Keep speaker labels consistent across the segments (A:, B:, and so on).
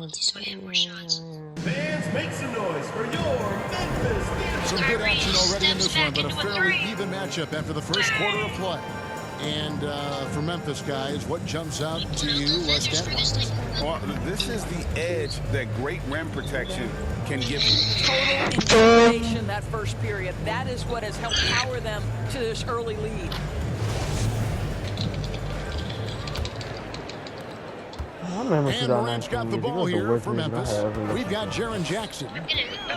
A: penalty, so I hit more shots.
B: Fans, make some noise for your Memphis.
C: Some good action already in this one, but a fairly even matchup after the first quarter of play. And for Memphis guys, what jumps out to you, Les Gatwin?
D: Well, this is the edge that great rim protection can give you.
E: Total intimidation that first period. That is what has helped power them to this early lead.
C: And Morant's got the ball here for Memphis. We've got Jaren Jackson.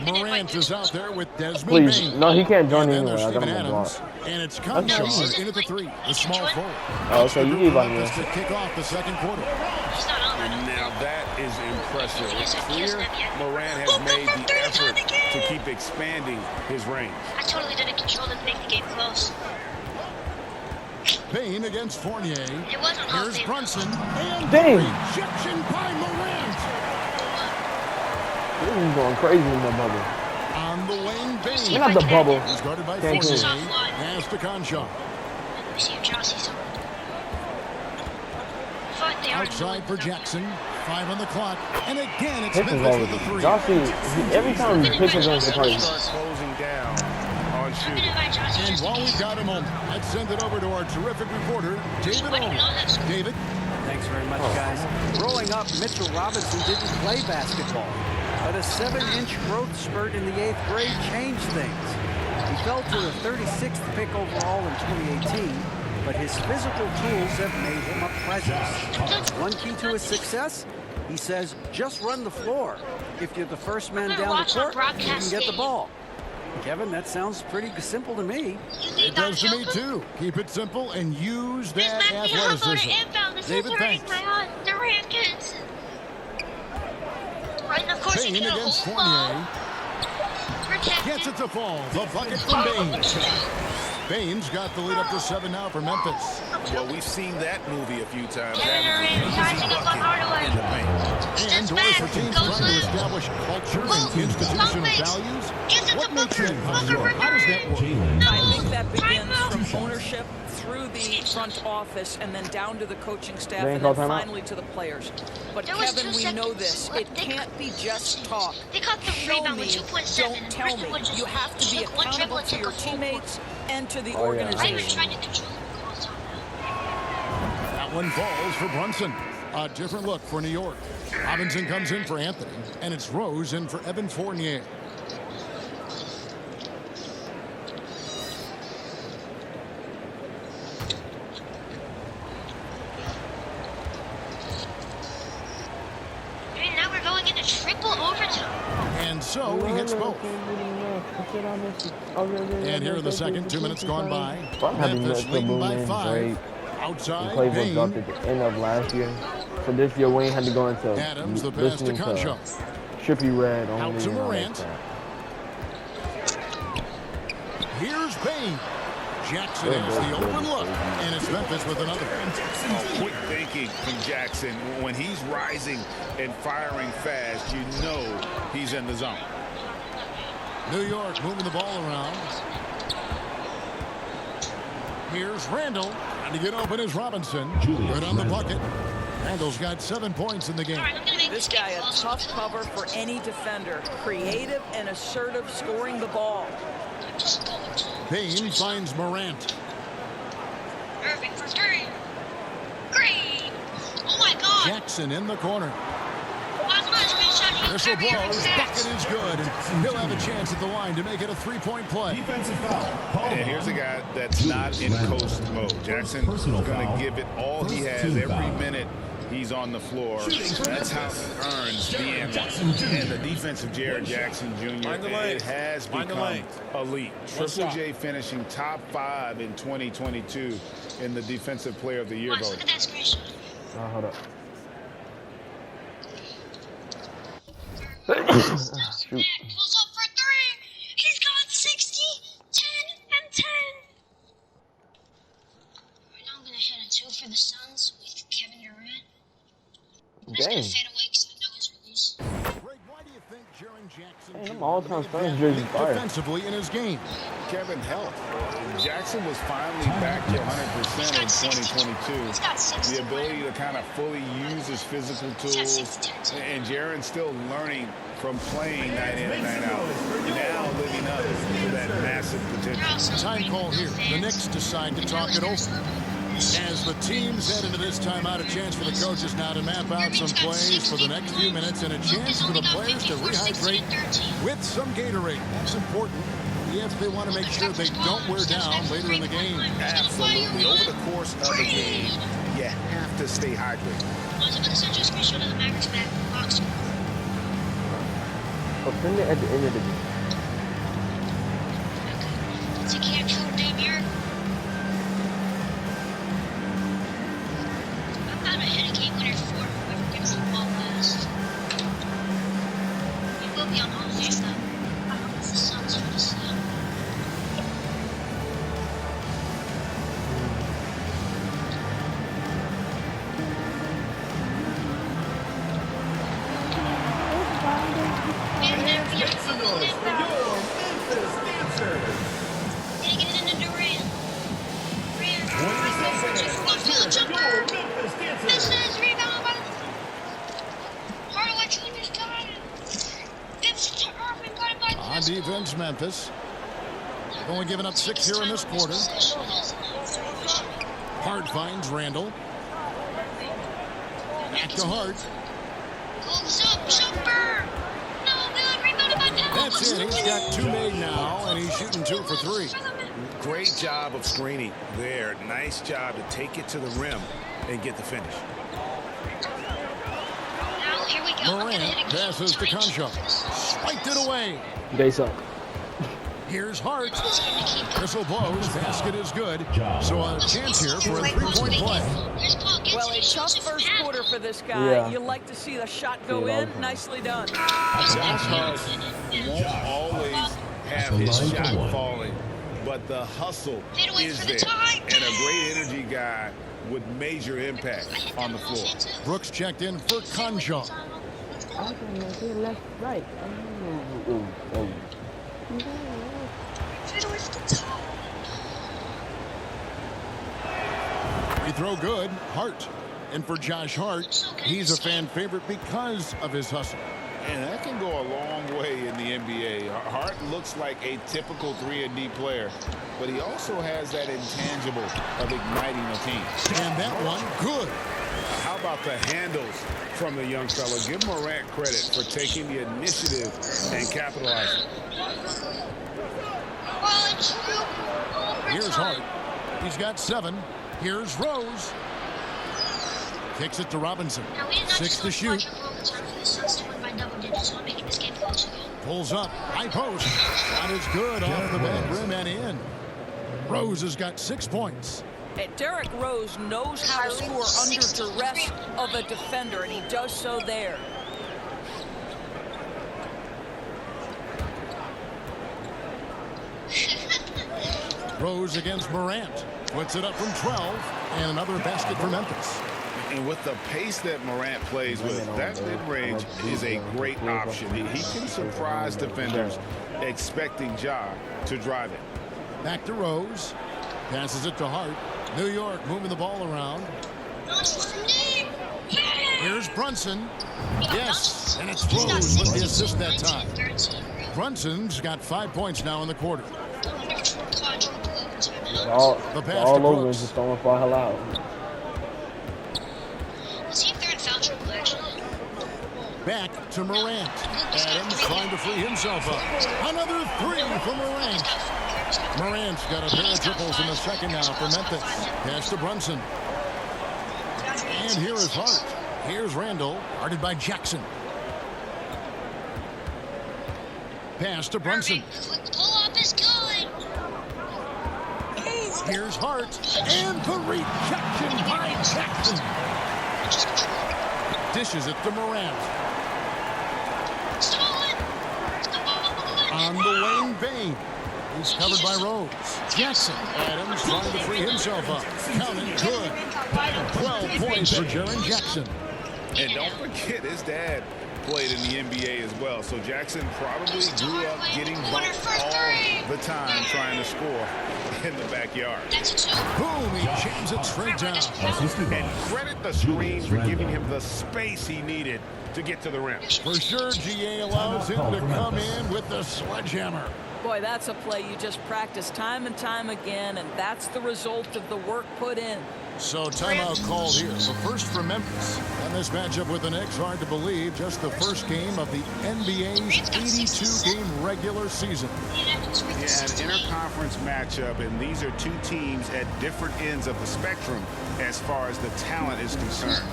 C: Morant is out there with Desmond Bain.
F: No, he can't join
C: And then
F: anywhere.
C: there's
F: I got
C: Steven
F: him on block.
C: Adams. And it's Conchar in at the three. The small forward.
F: Oh, so you leave on
C: Memphis
F: here.
C: to kick off the second quarter.
D: And now that is impressive. It's clear Morant has made the effort to keep expanding his range.
A: I totally didn't control them to make the game close.
C: Bain against Fournier.
A: It wasn't all
C: Here's
A: Bain.
C: Brunson. And
F: Dang.
C: rejection by Morant.
F: This is going crazy in the bubble.
C: On the lane, Bain.
F: Look at the bubble.
C: He's guarded by
F: Can't
C: Fournier.
F: go.
C: Pass to Conchar.
A: Let me see if Jossie's on.
C: Outside for Jackson. 5 on the clock. And again, it's
F: Pickens
C: Memphis
F: over
C: with the three.
F: Jossie, every time Pickens goes to party.
D: Start closing down on
A: I'm
D: shooting.
A: gonna invite Jossie
C: And
A: just in
C: while we've
A: case.
C: got a moment, let's send it over to our terrific reporter, David Owens. David?
G: Thanks very much, guys. Growing up, Mitchell Robinson didn't play basketball, but a 7-inch growth spurt in the 8th grade changed things. He fell to the 36th pick overall in 2018, but his physical tools have made him a presence. One key to his success, he says, just run the floor. If you're the first man down the court, you can get the ball. Kevin, that sounds pretty simple to me.
C: It does to me, too. Keep it simple and use that athleticism. David, thanks.
A: The rankings. Right, and of course
C: Bain
A: you get a
C: against
A: whole
C: Fournier.
A: protected.
C: Gets it to fall. The bucket from Bain. Bain's got the lead up to 7 now for Memphis.
D: Well, we've seen that movie a few times.
A: Kevin Durant rising up on Hardaway.
D: In the paint.
C: And
A: Steps
C: doors for
A: back,
C: teams
A: goes
C: trying to
A: left.
C: establish culture and
A: Boom.
C: institutional
A: Pump fakes.
C: values.
A: Gives it
C: What
A: to
C: makes
A: Booker.
C: that
A: Booker
C: possible?
A: for
C: How does that work?
E: I think that begins
A: Timeout.
E: from ownership through the front office and then down to the coaching staff
F: They ain't
E: and then
F: call timeout?
E: finally to the players. But
A: There was
E: Kevin,
A: 2
E: we know
A: seconds
E: this.
A: left.
E: It
A: They
E: can't be just talk.
A: They caught the
E: Show
A: rebound
E: me,
A: with 2.7.
E: don't tell me.
A: Bristol
E: You have to be
A: took one dribble
E: accountable
A: and
E: to
A: took
E: your
A: a full court.
E: teammates and to the
F: Oh, yeah.
A: I was
E: organization.
A: trying to control the calls on that.
C: That one falls for Brunson. A different look for New York. Robinson comes in for Anthony, and it's Rose in for Evan Fournier.
A: And now we're going into triple overtime.
C: And so he hits both. And here in the second, 2 minutes gone by. Memphis leading by 5. Outside,
F: Playbook dropped
C: Bain.
F: at the end of last year. So this year, Wayne had to go into
C: Adams, the pass to
F: listening
C: Conchar.
F: Trippy Red only.
C: Out to
F: and all that
C: Morant.
F: crap.
C: Here's Bain. Jackson has the open look, and it's Memphis with another.
D: Oh, quick thinking from Jackson. When he's rising and firing fast, you know he's in the zone.
C: New York moving the ball around. Here's Randall. Trying to get open is Robinson. Good on the bucket. Randall's got 7 points in the game.
A: All right, I'm gonna make
E: This
A: game
E: guy a
A: close.
E: tough cover for any defender. Creative and assertive scoring the ball.
A: Just go to
C: Bain finds Morant.
A: Irving for 3. Great. Oh my God.
C: Jackson in the corner.
A: Watch my screenshot.
C: Whistle
A: Every other
C: blows.
A: stats.
C: Bucket is good. And he'll have a chance at the line to make it a 3-point play.
B: Defensive foul. Paul
D: And here's a guy that's not in coast mode. Jackson is going to give it all he has every minute he's on the floor. That's how he earns the answer. And the defense of Jared Jackson Jr. It has become elite. Triple J finishing top 5 in 2022 in the Defensive Player of the Year
A: Watch, look
D: voting.
A: at that screenshot.
F: Hold up.
A: Shoot.
F: Shoot.
A: Pulls up for 3. He's got 60, 10, and 10. Right now I'm gonna hit a 2 for the Suns with Kevin Durant. I'm just gonna
F: Dang.
A: fade away because I know his release.
C: Greg, why do you think Jaren Jackson
F: Hey, them all-time
C: Jr.
F: Suns
C: made
F: jerseys
C: that
F: fire.
C: defensively in his game?
D: Kevin, health. Jackson was finally back to 100% in 2022. The ability to kind of fully use his physical tools. And Jaren's still learning from playing night in and night out. Now living up to that massive potential.
C: Time call here. The Knicks decide to talk it over. As the teams head into this timeout, a chance for the coaches now to map out some plays for the next few minutes and a chance for the players to rehydrate with some Gatorade. That's important if they want to make sure they don't wear down later in the game.
D: Absolutely. Over the course of the game, you have to stay hydrated.
F: Oh, send it at the end of the game.
A: It's a can't kill debut. I'm not ahead of game winners for whoever gets the ball last. You will be on holiday stuff. I hope it's the Suns for the Sun.
B: Make some noise for your Memphis Dancers.
A: Did he get it into Durant? Durant.
B: 20 seconds.
A: Full
B: Your
A: jumper.
B: Memphis Dancers.
A: Misses. Rebound by the Hardaway Jr.'s got it. Vince to Irving got it by
C: On defense, Memphis. Only giving up 6 here in this quarter. Hart finds Randall. Back to Hart.
A: Goes up. Jumper. No good. Rebounded by Pebble.
C: That's it. He's got 2 made now, and he's shooting 2 for 3.
D: Great job of screening there. Nice job to take it to the rim and get the finish.
A: Now, here we go.
C: Morant passes to Concho. Spiked it away.
F: They suck.
C: Here's Hart. Whistle blows. Basket is good. So a chance here for a 3-point play.
E: Well, a tough first quarter for this guy.
F: Yeah.
E: You like to see the shot go in. Nicely done.
D: Josh Hart won't always have his shot falling, but the hustle is there. And a great energy guy with major impact on the floor.
C: Brooks checked in for Concho.
F: Left, right.
C: Free throw good. Hart. And for Josh Hart, he's a fan favorite because of his hustle.
D: And that can go a long way in the NBA. Hart looks like a typical 3-and-D player, but he also has that intangible of igniting a team.
C: And that one, good.
D: How about the handles from the young fella? Give Morant credit for taking the initiative and capitalizing.
C: Here's Hart. He's got 7. Here's Rose. Kicks it to Robinson. 6 to shoot. Pulls up. High post. That is good off the back rim and in. Rose has got 6 points.
E: And Derrick Rose knows how to score under duress of a defender, and he does so there.
C: Rose against Morant. Puts it up from 12. And another basket for Memphis.
D: And with the pace that Morant plays with, that mid-range is a great option. He can surprise defenders expecting Ja to drive it.
C: Back to Rose. Passes it to Hart. New York moving the ball around. Here's Brunson. Yes, and it's Rose with the assist that time. Brunson's got 5 points now in the quarter.
F: All over
C: Brooks.
F: just throwing for hell out.
C: Back to Morant. Adams trying to free himself up. Another 3 for Morant. Morant's got a pair of triples in the second now for Memphis. Pass to Brunson. And here is Hart. Here's Randall, guarded by Jackson. Pass to Brunson.
A: Pull-up is good.
C: Here's Hart. And the rejection by Jackson. Dishes it to Morant. On the lane, Bain. He's covered by Rose. Jackson. Adams trying to free himself up. Counted good. 12 points for Jaren Jackson.
D: And don't forget, his dad played in the NBA as well. So Jackson probably grew up getting bumped all the time trying to score in the backyard.
C: Boom, he jams it straight down.
D: And credit the screen for giving him the space he needed to get to the rim.
C: For sure, GA allows him to come in with the sledgehammer.
E: Boy, that's a play you just practice time and time again, and that's the result of the work put in.
C: So timeout called here. The first for Memphis. And this matchup with the Knicks, hard to believe, just the first game of the NBA's 82-game regular season.
D: Yeah, an interconference matchup, and these are two teams at different ends of the spectrum as far as the talent is concerned.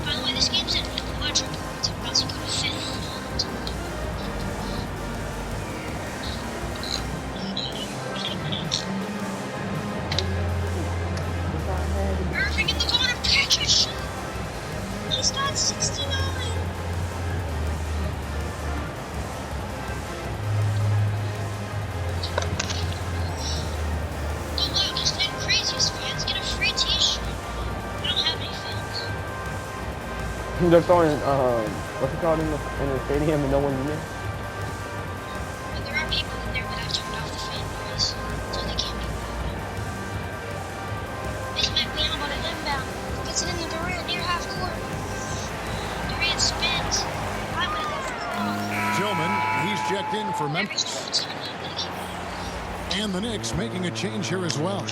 A: By the way, this game's in quadruple. It's about to go to Finland. Irving in the corner, Patrick. He's got 69. The loudest and craziest fans get a free t-shirt. I don't have any fans.
F: They're throwing, what's it called in the stadium and no one's in there?
A: But there are people in there, but I've turned off the fan noise, so they can't be loud. This might be on about an inbound. Gets it in the Durant near half court. Durant spins. I'm gonna go for the
C: Tillman, he's checked in for Memphis. And the Knicks making a change here as well.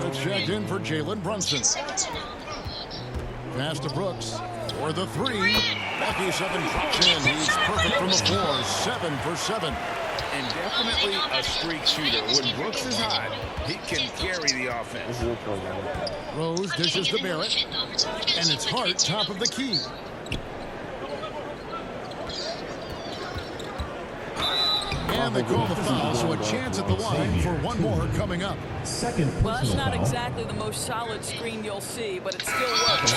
C: It's checked in for Jalen Brunson.
A: 10 seconds now.
C: Pass to Brooks for the three. Lucky 7 drops in. He's perfect from the floor. 7 for 7.
D: And definitely a streak shooter. When Brooks is hot, he can carry the offense.
C: Rose dishes to Barrett. And it's Hart top of the key. And they call the foul, so a chance at the line for one more coming up.
E: Well, that's not exactly the most solid screen you'll see, but it still works.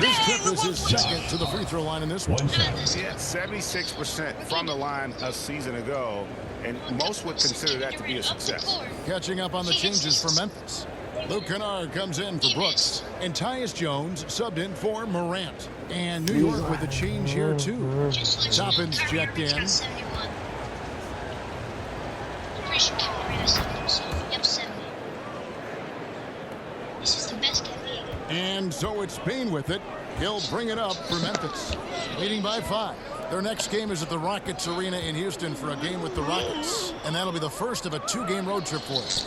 C: This trip is his second to the free throw line in this one.
D: Yeah, 76% from the line a season ago, and most would consider that to be a success.
C: Catching up on the changes for Memphis. Luke Kennard comes in for Brooks. And Tyus Jones subbed in for Morant. And New York with a change here, too. Toppin's checked in.
A: This is the best game.
C: And so it's Bain with it. He'll bring it up for Memphis. Leading by 5. Their next game is at the Rockets Arena in Houston for a game with the Rockets. And that'll be the first of a 2-game road trip for us.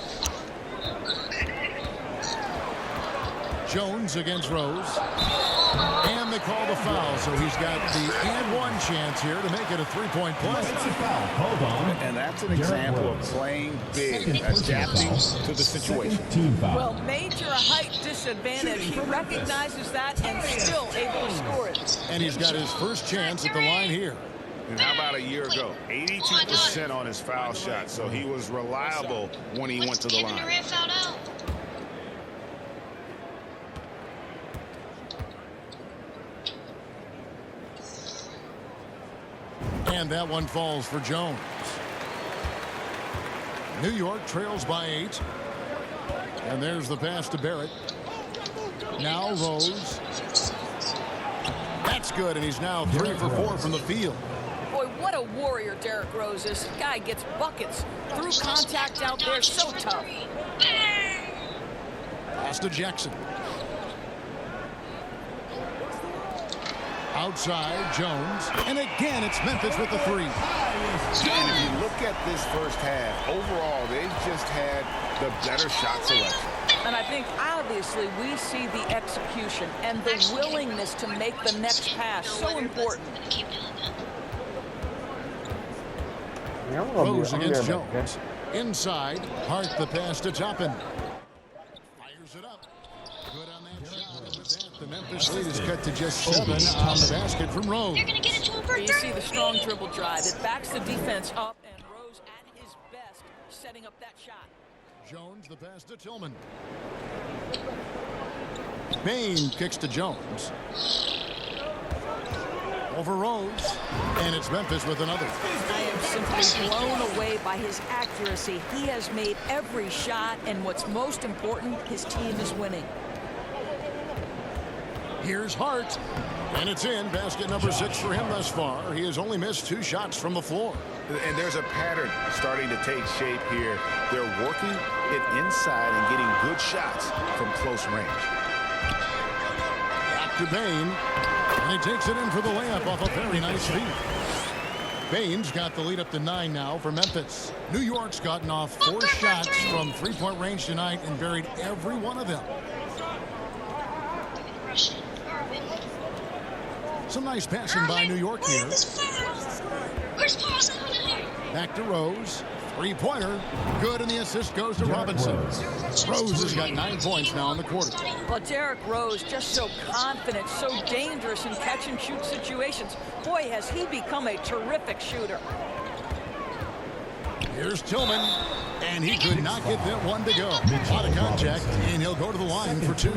C: Jones against Rose. And they call the foul, so he's got the and one chance here to make it a 3-point play.
D: And that's an example of playing big, adapting to the situation.
E: Well, major height disadvantage. He recognizes that and still able to score it.
C: And he's got his first chance at the line here.
D: And how about a year ago? 82% on his foul shot, so he was reliable when he went to the line.
A: Durant fouled out.
C: And that one falls for Jones. New York trails by 8. And there's the pass to Barrett. Now Rose. That's good, and he's now 3 for 4 from the field.
E: Boy, what a warrior Derrick Rose is. This guy gets buckets. Through contact out there, so tough.
C: Pass to Jackson. Outside, Jones. And again, it's Memphis with the 3.
D: And if you look at this first half, overall, they've just had the better shot selection.
E: And I think, obviously, we see the execution and the willingness to make the next pass so important.
C: Rose against Jones. Inside, Hart the pass to Toppin. Fires it up. Good on that shot. And with that, the Memphis lead is cut to just 7 on the basket from Rose.
A: They're gonna get into a
E: You see the strong dribble drive. It backs the defense up, and Rose at his best setting up that shot.
C: Jones the pass to Tillman. Bain kicks to Jones. Over Rose. And it's Memphis with another.
E: I am simply blown away by his accuracy. He has made every shot, and what's most important, his team is winning.
C: Here's Hart. And it's in. Basket number 6 for him thus far. He has only missed 2 shots from the floor.
D: And there's a pattern starting to take shape here. They're working it inside and getting good shots from close range.
C: Back to Bane. And he takes it in for the layup off a very nice feed. Bane's got the lead up to 9 now for Memphis. New York's gotten off 4 shots from three-point range tonight and buried every one of them. Some nice passing by New York here.
A: Where's Paulson?
C: Back to Rose. Three-pointer. Good, and the assist goes to Robinson. Rose has got 9 points now in the quarter.
E: Well, Derrick Rose just so confident, so dangerous in catch-and-shoot situations. Boy, has he become a terrific shooter.
C: Here's Tillman, and he could not get that one to go. A lot of contact, and he'll go to the line for 2.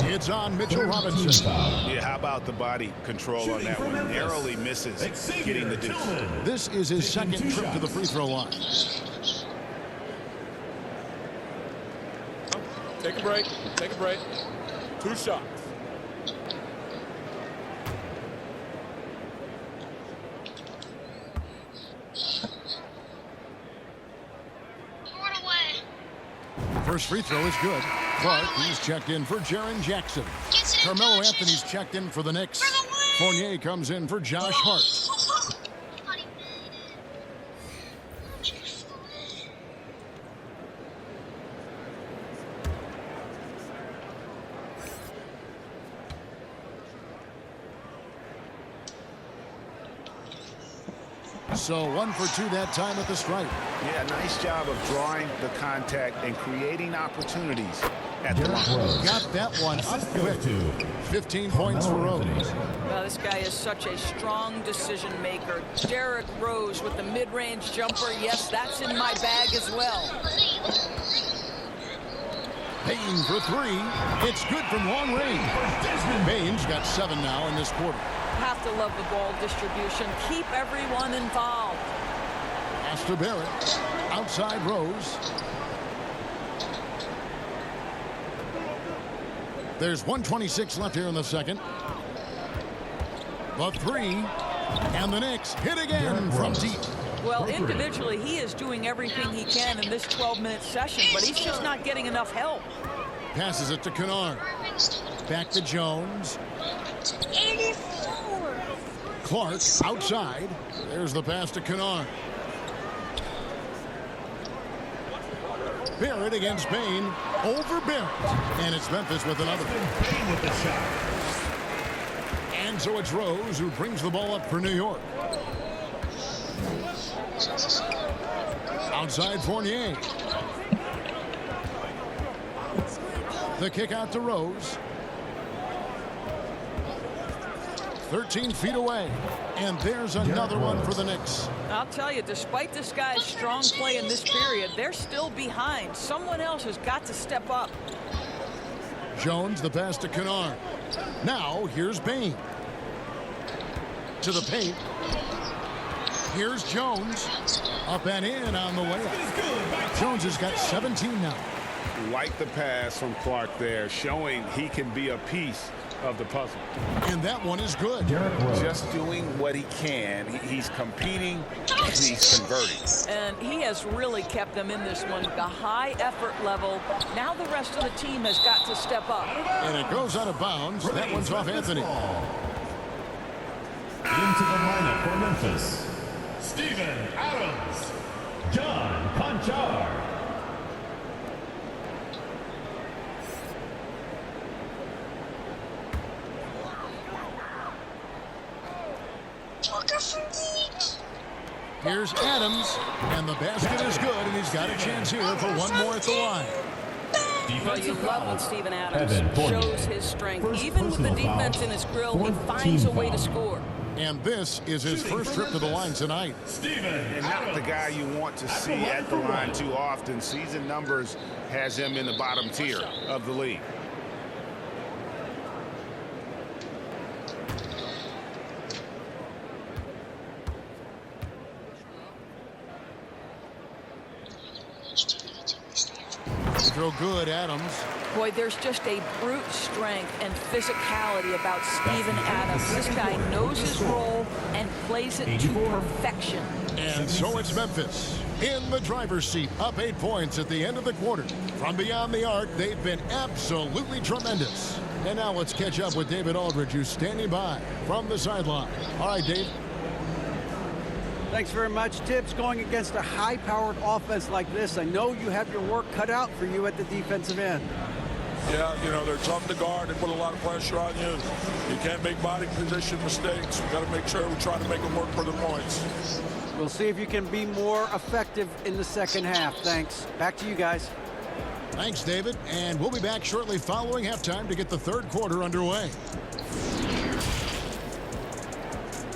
C: It's on Mitchell Robinson.
D: Yeah, how about the body control on that one? Narrowly misses getting the dish.
C: This is his second trip to the free throw line.
H: Take a break. Take a break. 2 shots.
C: First free throw is good. Clark, he's checked in for Jaren Jackson. Carmelo Anthony's checked in for the Knicks. Fournier comes in for Josh Hart. So 1 for 2 that time at the stripe.
D: Yeah, nice job of drawing the contact and creating opportunities at the line.
C: Got that one up quick. 15 points for Rose.
E: Well, this guy is such a strong decision maker. Derrick Rose with the mid-range jumper. Yes, that's in my bag as well.
C: Payne for 3. It's good from long range. Payne's got 7 now in this quarter.
E: Have to love the ball distribution. Keep everyone involved.
C: Pass to Barrett. Outside Rose. There's 1:26 left here in the second. The 3. And the Knicks hit again from deep.
E: Well, individually, he is doing everything he can in this 12-minute session, but he's just not getting enough help.
C: Passes it to Kennard. Back to Jones.
A: 84.
C: Clark outside. There's the pass to Kennard. Barrett against Bane. Over Barrett. And it's Memphis with another.
B: Bane with the shot.
C: And so it's Rose who brings the ball up for New York. Outside Fournier. The kick out to Rose. 13 feet away. And there's another one for the Knicks.
E: I'll tell you, despite this guy's strong play in this period, they're still behind. Someone else has got to step up.
C: Jones, the pass to Kennard. Now, here's Bane. To the paint. Here's Jones. Up and in on the layup. Jones has got 17 now.
D: Like the pass from Clark there, showing he can be a piece of the puzzle.
C: And that one is good.
D: Just doing what he can. He's competing and he's converting.
E: And he has really kept them in this one. The high effort level. Now the rest of the team has got to step up.
C: And it goes out of bounds. That one's off Anthony.
B: Into the lineup for Memphis, Steven Adams, John Conchar.
C: Here's Adams, and the basket is good, and he's got a chance here for one more at the line.
E: Well, you love when Steven Adams shows his strength. Even with the defense in his grill, he finds a way to score.
C: And this is his first trip to the line tonight.
D: And not the guy you want to see at the line too often. Season numbers has him in the bottom tier of the league.
C: throw good, Adams.
E: Boy, there's just a brute strength and physicality about Steven Adams. This guy knows his role and plays it to perfection.
C: And so it's Memphis in the driver's seat, up 8 points at the end of the quarter. From beyond the arc, they've been absolutely tremendous. And now let's catch up with David Aldridge, who's standing by from the sideline. All right, Dave.
G: Thanks very much, Tibbs. Going against a high-powered offense like this, I know you have your work cut out for you at the defensive end.
H: Yeah, you know, they're tough to guard. They put a lot of pressure on you. You can't make body position mistakes. We've got to make sure we try to make them work for the points.
G: We'll see if you can be more effective in the second half. Thanks. Back to you guys.
C: Thanks, David. And we'll be back shortly following halftime to get the third quarter underway.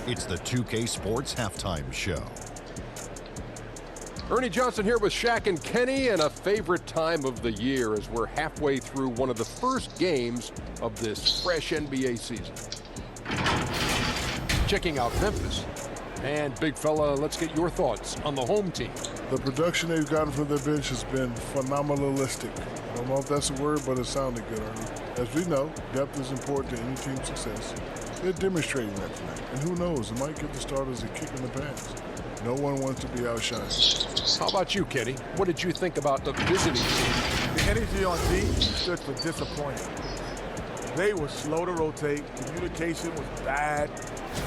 I: It's the 2K Sports Halftime Show.
J: Ernie Johnson here with Shaq and Kenny, and a favorite time of the year as we're halfway through one of the first games of this fresh NBA season. Checking out Memphis. And big fella, let's get your thoughts on the home team.
K: The production they've gotten from their bench has been phenomenalistic. I don't know if that's a word, but it sounded good, Ernie. As we know, depth is important to any team's success. They're demonstrating that tonight. And who knows, it might give the starters a kick in the pants. No one wants to be outshined.
J: How about you, Kenny? What did you think about the visiting team?
L: The energy on D stood for disappointing. They were slow to rotate. Communication was bad.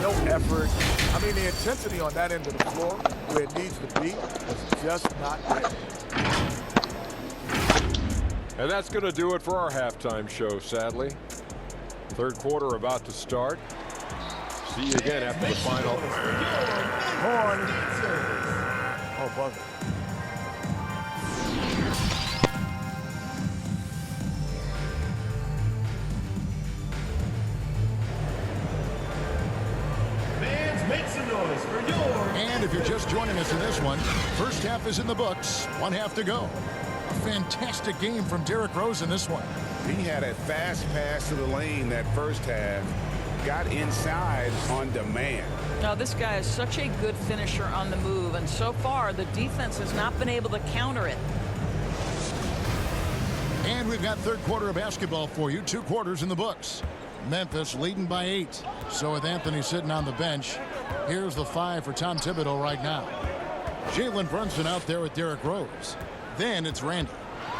L: No effort. I mean, the intensity on that end of the floor, where it needs to be, was just not there.
J: And that's going to do it for our halftime show, sadly. Third quarter about to start. See you again after the final.
L: Horn. Oh, buzzer.
B: Fans, make some noise for your...
C: And if you're just joining us in this one, first half is in the books. 1 half to go. A fantastic game from Derrick Rose in this one.
D: He had a fast pass to the lane that first half. Got inside on demand.
E: Now, this guy is such a good finisher on the move, and so far the defense has not been able to counter it.
C: And we've got third quarter of basketball for you. 2 quarters in the books. Memphis leading by 8. So with Anthony sitting on the bench, here's the 5 for Tom Thibodeau right now. Jalen Brunson out there with Derrick Rose. Then it's Randall.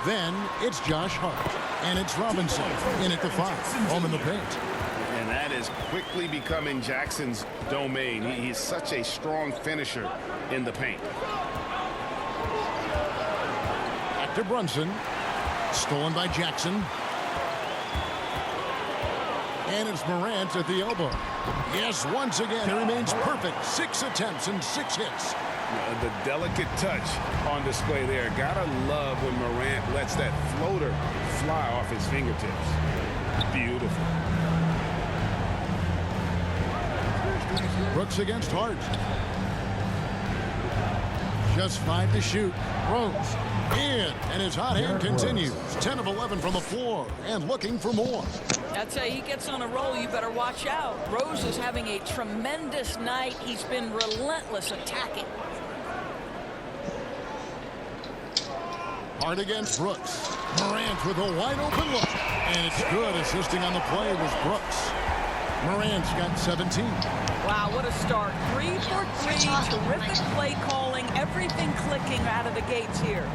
C: Then it's Josh Hart. And it's Robinson in at the 5. Home in the paint.
D: And that is quickly becoming Jackson's domain. He's such a strong finisher in the paint.
C: Back to Brunson. Stolen by Jackson. And it's Morant at the elbow. Yes, once again, he remains perfect. 6 attempts and 6 hits.
D: The delicate touch on display there. Gotta love when Morant lets that floater fly off his fingertips. Beautiful.
C: Brooks against Hart. Just 5 to shoot. Rose in, and his hot hand continues. 10 of 11 from the floor, and looking for more.
E: That's how he gets on a roll. You better watch out. Rose is having a tremendous night. He's been relentless attacking.
C: Hart against Brooks. Morant with a wide open look, and it's good. Assisting on the play was Brooks. Morant's got 17.
E: Wow, what a start. 3 for 3. Terrific play calling. Everything clicking out of the gates here.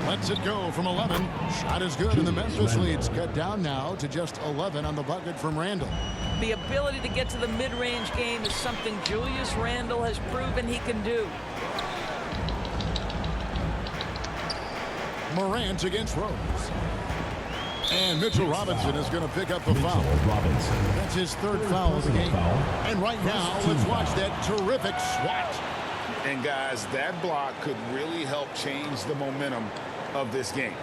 C: Lets it go from 11. Shot is good, and the Memphis lead's cut down now to just 11 on the bucket from Randall.
E: The ability to get to the mid-range game is something Julius Randle has proven he can do.
C: Morant against Rose. And Mitchell Robinson is going to pick up the foul. That's his 3rd foul of the game. And right now, let's watch that terrific swat.
D: And guys, that block could really help change the momentum of this game.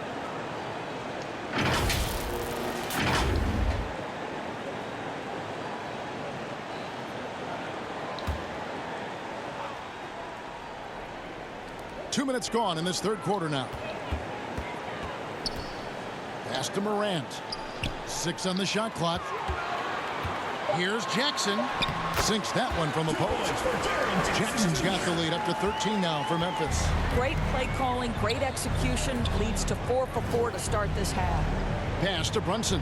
C: Two minutes gone in this third quarter now. Pass to Morant. 6 on the shot clock. Here's Jackson. Sinks that one from the post. Jackson's got the lead up to 13 now for Memphis.
E: Great play calling, great execution, leads to 4 for 4 to start this half.
C: Pass to Brunson.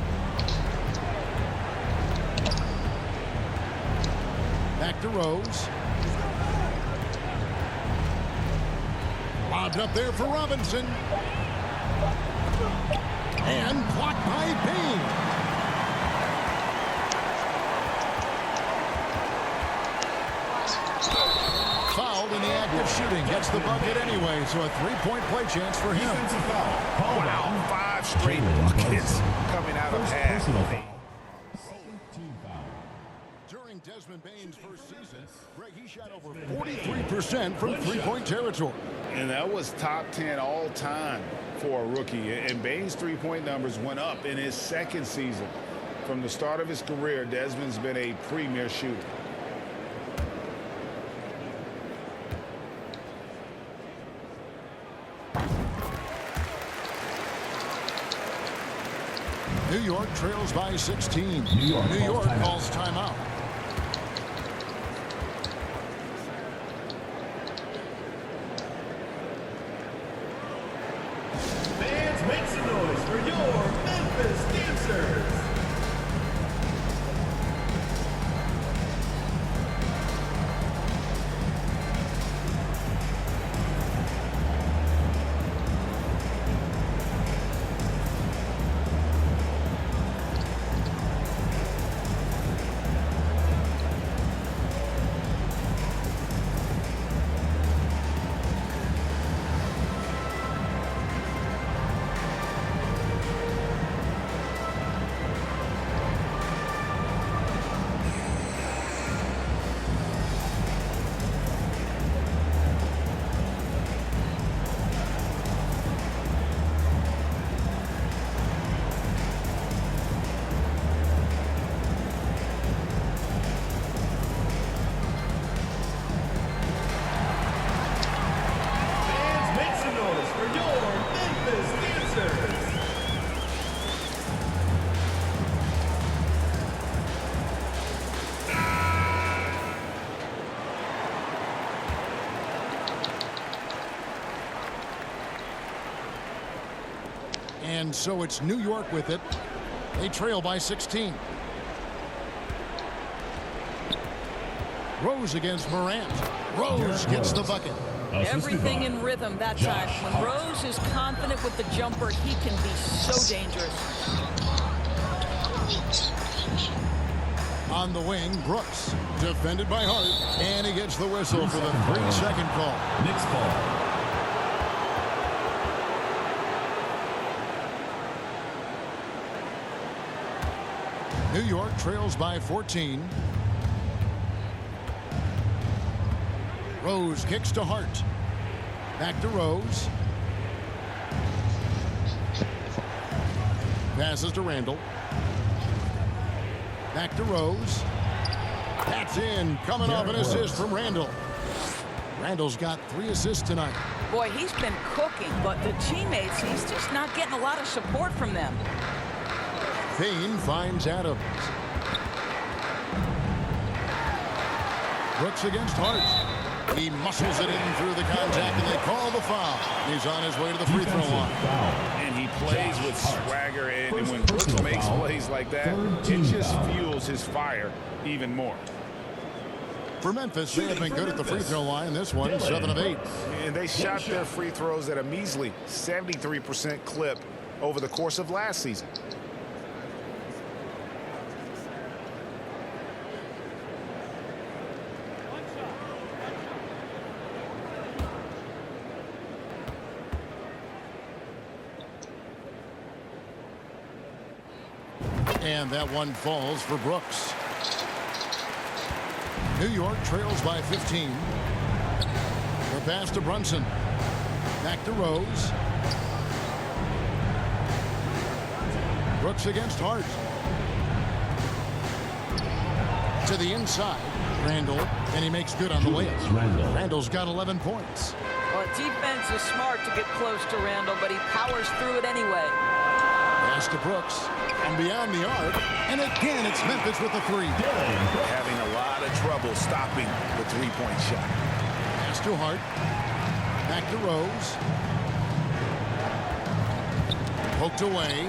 C: Back to Rose. Lobbed up there for Robinson. And blocked by Payne. Fouled in the act of shooting. Gets the bucket anyway, so a three-point play chance for him.
D: Wow, 5 straight buckets coming out of half.
C: During Desmond Bane's first season, Greg, he shot over 43% from three-point territory.
D: And that was top 10 all time for a rookie. And Bane's three-point numbers went up in his second season. From the start of his career, Desmond's been a premier shooter.
C: New York trails by 16. New York calls timeout.
B: Fans, make some noise for your Memphis Dancers.
C: And so it's New York with it. They trail by 16. Rose against Morant. Rose gets the bucket.
E: Everything in rhythm that time. When Rose is confident with the jumper, he can be so dangerous.
C: On the wing, Brooks. Defended by Hart. And he gets the whistle for the 3-second call.
B: Next call.
C: New York trails by 14. Rose kicks to Hart. Back to Rose. Passes to Randall. Back to Rose. That's in. Coming off an assist from Randall. Randall's got 3 assists tonight.
E: Boy, he's been cooking, but the teammates, he's just not getting a lot of support from them.
C: Payne finds Adams. Brooks against Hart. He muscles it in through the contact, and they call the foul. He's on his way to the free throw line.
D: And he plays with swagger, and when Brooks makes plays like that, it just fuels his fire even more.
C: For Memphis, they have been good at the free throw line. This one, 7 of 8.
D: And they shot their free throws at a measly 73% clip over the course of last season.
C: And that one falls for Brooks. New York trails by 15. The pass to Brunson. Back to Rose. Brooks against Hart. To the inside. Randall. And he makes good on the layup. Randall's got 11 points.
E: Well, defense is smart to get close to Randall, but he powers through it anyway.
C: Pass to Brooks. And beyond the arc. And again, it's Memphis with the three.
D: Having a lot of trouble stopping the three-point shot.
C: Pass to Hart. Back to Rose. Poked away.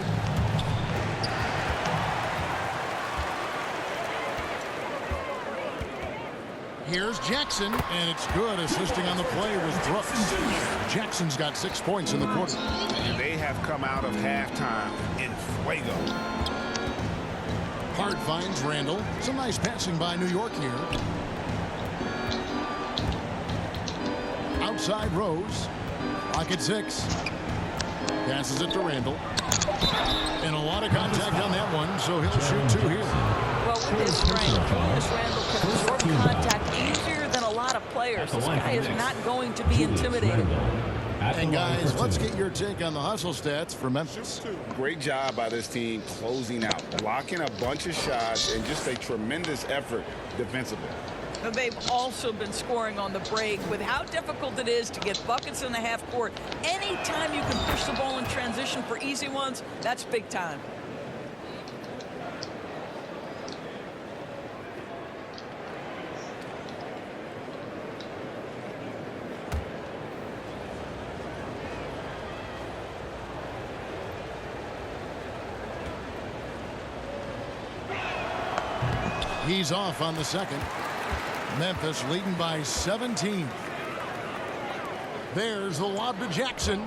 C: Here's Jackson, and it's good. Assisting on the play was Brooks. Jackson's got 6 points in the quarter.
D: And they have come out of halftime in fuego.
C: Hart finds Randall. Some nice passing by New York here. Outside Rose. Rocket 6. Passes it to Randall. And a lot of contact on that one, so he'll shoot 2 here.
E: Well, with his strength, Julius Randle can absorb contact easier than a lot of players. This guy is not going to be intimidated.
C: And guys, let's get your take on the hustle stats for Memphis.
D: Great job by this team closing out, blocking a bunch of shots, and just a tremendous effort defensively.
E: But they've also been scoring on the break. With how difficult it is to get buckets in the half court, anytime you can push the ball in transition for easy ones, that's big time.
C: He's off on the second. Memphis leading by 17. There's the lob to Jackson.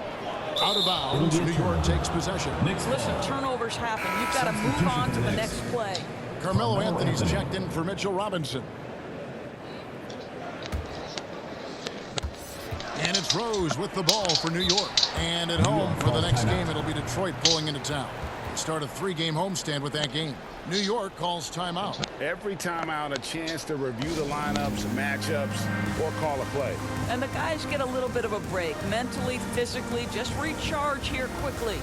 C: Out of bounds. New York takes possession.
E: Listen, turnovers happen. You've got to move on to the next play.
C: Carmelo Anthony's checked in for Mitchell Robinson. And it's Rose with the ball for New York. And at home for the next game, it'll be Detroit pulling into town. Start a 3-game homestand with that game. New York calls timeout.
D: Every timeout, a chance to review the lineups, matchups, or call a play.
E: And the guys get a little bit of a break. Mentally, physically, just recharge here quickly.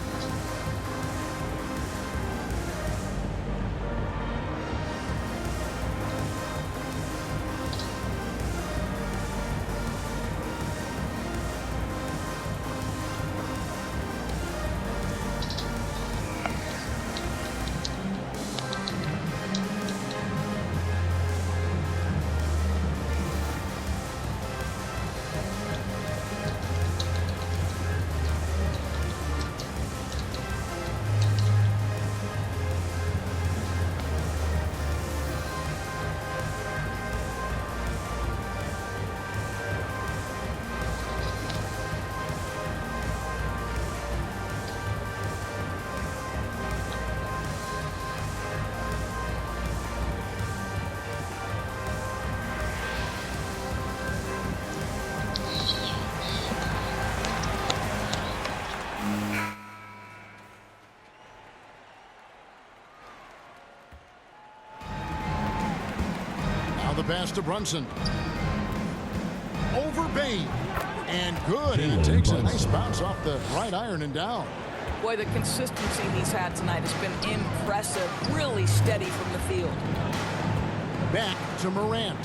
C: The pass to Brunson. Over Bain. And good. And it takes a nice bounce off the right iron and down.
E: Boy, the consistency he's had tonight has been impressive. Really steady from the field.
C: Back to Morant.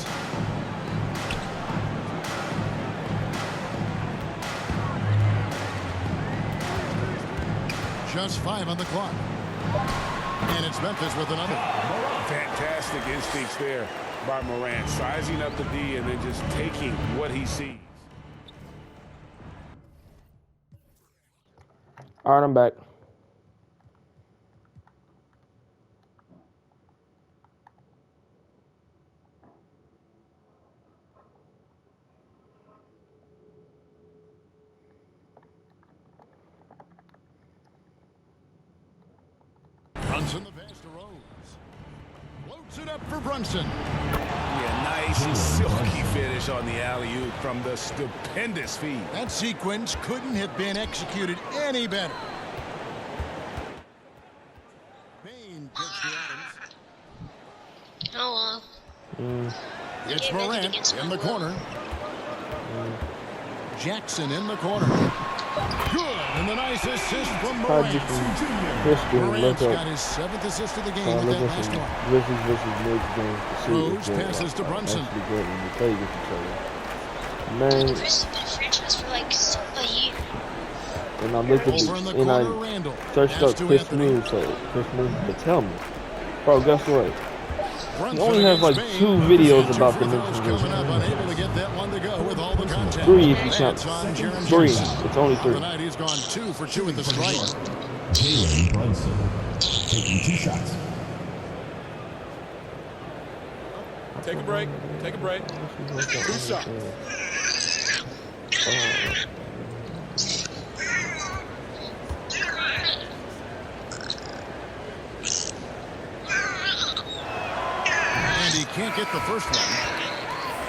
C: Just 5 on the clock. And it's Memphis with another.
D: Fantastic instincts there by Morant, sizing up the D and then just taking what he sees.
F: All right, I'm back.
C: Brunson the pass to Rose. Floats it up for Brunson.
D: Yeah, nice and silky finish on the alley-oop from the stupendous feed.
C: That sequence couldn't have been executed any better. Bain gets the Adams.
A: Oh, well.
C: It's Morant in the corner. Jackson in the corner. Good, and the nice assist from Morant. Morant's got his 7th assist of the game with that last one. Rose passes to Brunson.
F: Man.
A: Chris has been a franchise for like a year.
F: And I looked at
C: Over in the
F: and I
C: corner, Randall.
F: searched
C: Pass
F: up
C: to
F: Chris
C: Anthony.
F: Smooth, so Chris Smooth could tell me. Bro, guess what?
C: Brunson
F: You only have like
C: against
F: 2
C: Bain.
F: videos
C: Two
F: about
C: free
F: the
C: throws
F: Memphis
C: coming up,
F: Grizzlies.
C: unable to get that one to go with all the contact.
F: 3 if you count.
C: It's on Jaren
F: 3.
C: Jackson.
F: It's only
C: On
F: 3.
C: the night, he's gone 2 for 2 at the stripe.
B: Jalen Brunson taking 2 shots.
H: Take a break. Take a break. 2 shots.
C: And he can't get the first one.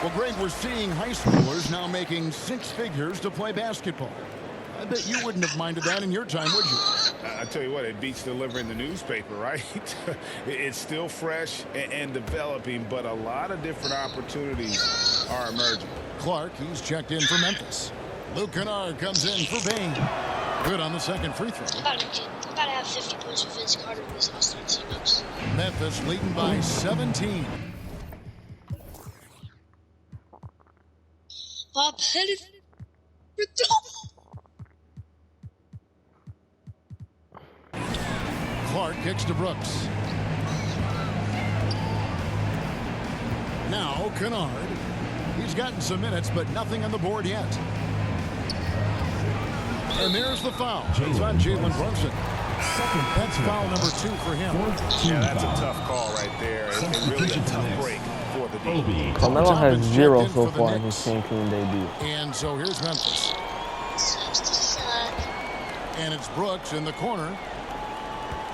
C: Well, Greg, we're seeing high schoolers now making 6 figures to play basketball. I bet you wouldn't have minded that in your time, would you?
D: I tell you what, it beats delivering the newspaper, right? It's still fresh and developing, but a lot of different opportunities are emerging.
C: Clark, he's checked in for Memphis. Luke Kennard comes in for Bain. Good on the second free throw.
A: I'm about to have 50 points with Vince Carter in these last 13 months.
C: Memphis leading by 17.
A: Bob Pettit.
C: Clark kicks to Brooks. Now Kennard. He's gotten some minutes, but nothing on the board yet. And there's the foul. It's on Jalen Brunson. That's foul number 2 for him.
D: Yeah, that's a tough call right there. It's really a tough break for the defense.
F: Carmelo has 0 so far in his Cancun debut.
C: And so here's Memphis. And it's Brooks in the corner.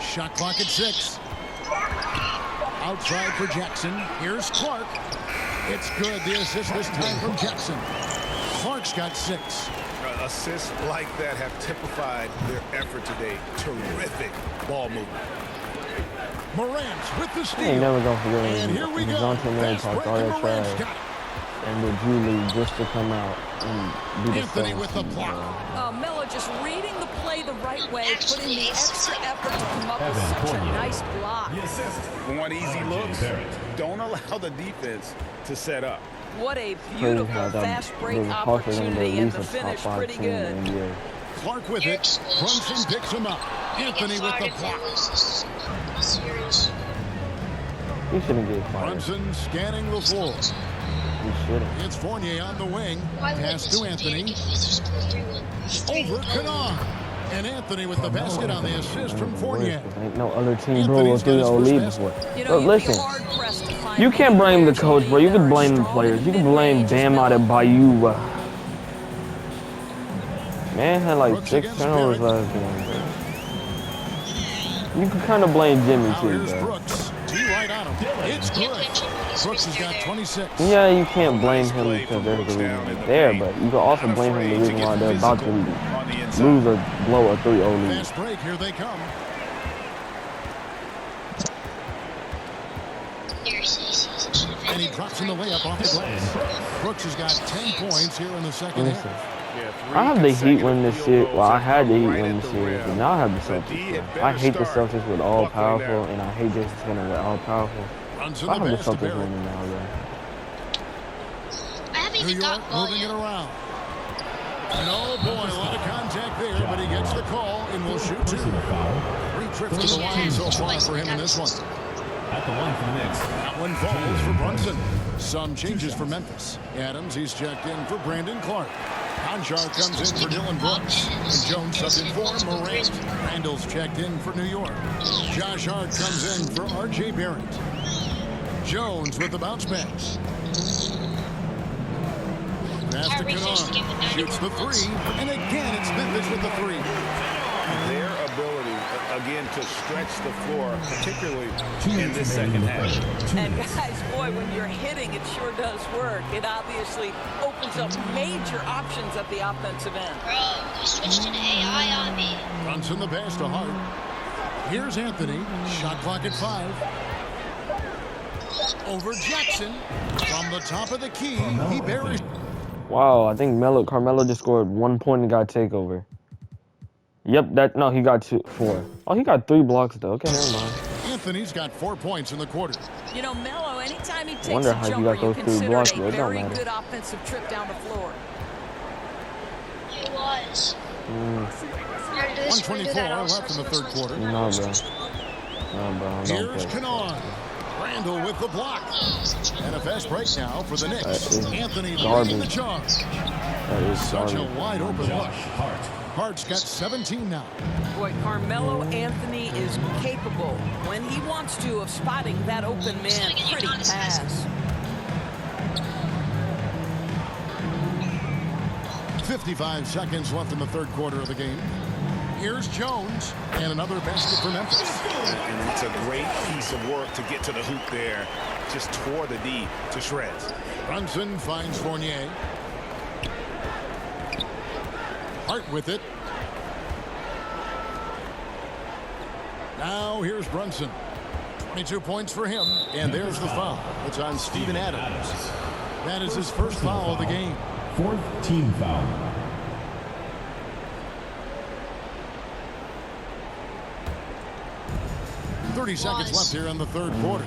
C: Shot clock at 6. Outside for Jackson. Here's Clark. It's good. The assist this time from Jackson. Clark's got 6.
D: Assists like that have typified their effort today. Terrific ball movement.
C: Morant with the
F: I
C: steal.
F: ain't never gonna forget
C: And here we
F: when
C: go.
F: DeJounte Murray
C: Fast
F: talked
C: break,
F: all
C: and
F: that
C: Morant's
F: trash.
C: got it.
F: And the Drew League just to come out and be the
C: Anthony
F: same.
C: with the block.
E: Melo just reading the play the right way, putting the extra effort to come up with such a nice block.
D: Want easy looks? Don't allow the defense to set up.
E: What a
F: Crazy
E: beautiful
F: how that
E: fast break
F: was hard for them to
E: opportunity,
F: at
E: and
F: least
E: the
F: a top
E: finish
F: 5
E: pretty
F: team in
E: good.
F: the NBA.
C: Clark with it. Brunson picks him up. Anthony with the block.
F: He shouldn't get fired.
C: Brunson scanning the floor.
F: He shouldn't.
C: It's Fournier on the wing. Pass to Anthony. Over Kennard. And Anthony with the basket on the assist from Fournier.
F: Ain't no other team blew a 3-0 lead before.
E: You
F: But listen, you can't blame the coach, bro. You can blame the players. You can blame Bam Adebayo. Man had like 6 turnovers last game, bro. You can kind of blame Jimmy
C: Now
F: too,
C: here's
F: bro.
C: Brooks. T right on him. It's good. Brooks has got 26.
F: Yeah, you can't blame him because they're the reason they're there, but you can also blame him the reason why they're about to lose or blow a 3-0 lead.
C: Fast break. Here they come. And he drops in the layup off the glass. Brooks has got 10 points here in the second
F: Listen,
C: half.
F: I have the Heat win this series. Well, I had the Heat win this series, but now I have the Celtics. I hate the Celtics with all powerful, and I hate Jason Tatum with all powerful. I have the Celtics winning now, bro.
A: I haven't
C: New
A: even
C: York
A: got ball
C: moving it
A: yet.
C: around. And oh boy, a lot of contact there, but he gets the call and will shoot 2. 3 trips to the line so far for him in this one.
B: At the line for the Knicks.
C: That one falls for Brunson. Some changes for Memphis. Adams, he's checked in for Brandon Clark. Conchar comes in for Dylan Brooks. And Jones subbed in for Morant. Randall's checked in for New York. Josh Hart comes in for R.J. Barrett. Jones with the bounce pass. Pass to Kennard. Shoots the 3. And again, it's Memphis with the 3.
D: Their ability, again, to stretch the floor, particularly in this second half.
E: And guys, boy, when you're hitting, it sure does work. It obviously opens up major options at the offensive end.
A: Bro, they switched an AI on me.
C: Brunson the pass to Hart. Here's Anthony. Shot clock at 5. Over Jackson. From the top of the key, he buries.
F: Wow, I think Carmelo just scored 1 point and got takeover. Yep, he got 4. Oh, he got 3 blocks though. Okay, never mind.
C: Anthony's got 4 points in the quarter.
E: You know, Melo, anytime he takes
F: Wonder
E: a
F: how you
E: jumper,
F: got those 3
E: consider
F: blocks,
E: it
F: but
E: a
F: it don't
E: very
F: matter.
E: good offensive trip down the floor.
A: It was.
C: 1:24 left in the third quarter.
F: No, bro. No, bro.
C: Here's Kennard. Randall with the block. And a fast break now for the Knicks. Anthony leading the charge.
F: That is
C: such
F: garbage.
C: a wide open look. Hart's got 17 now.
E: Boy, Carmelo Anthony is capable, when he wants to, of spotting that open man. Pretty pass.
C: 55 seconds left in the third quarter of the game. Here's Jones, and another basket for Memphis.
D: And it's a great piece of work to get to the hoop there. Just tore the D to shreds.
C: Brunson finds Fournier. Hart with it. Now here's Brunson. 22 points for him, and there's the foul. It's on Steven Adams. That is his first foul of the game.
B: Fourth team foul.
C: .30 seconds left here in the third quarter.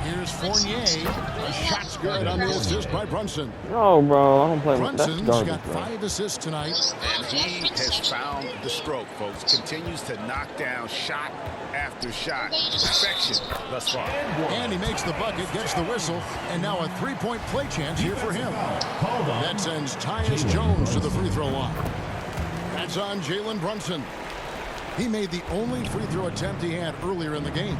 C: Here's Fournier. A shot's good on the assist by Brunson.
F: No, bro. I don't play with that.
C: Brunson's
F: That's
C: got
F: garbage, bro.
C: 5 assists tonight.
D: And he has found the stroke, folks. Continues to knock down shot after shot. Perfection thus far.
C: And he makes the bucket, gets the whistle, and now a three-point play chance here for him. That sends Tyus Jones to the free throw line. That's on Jalen Brunson. He made the only free throw attempt he had earlier in the game.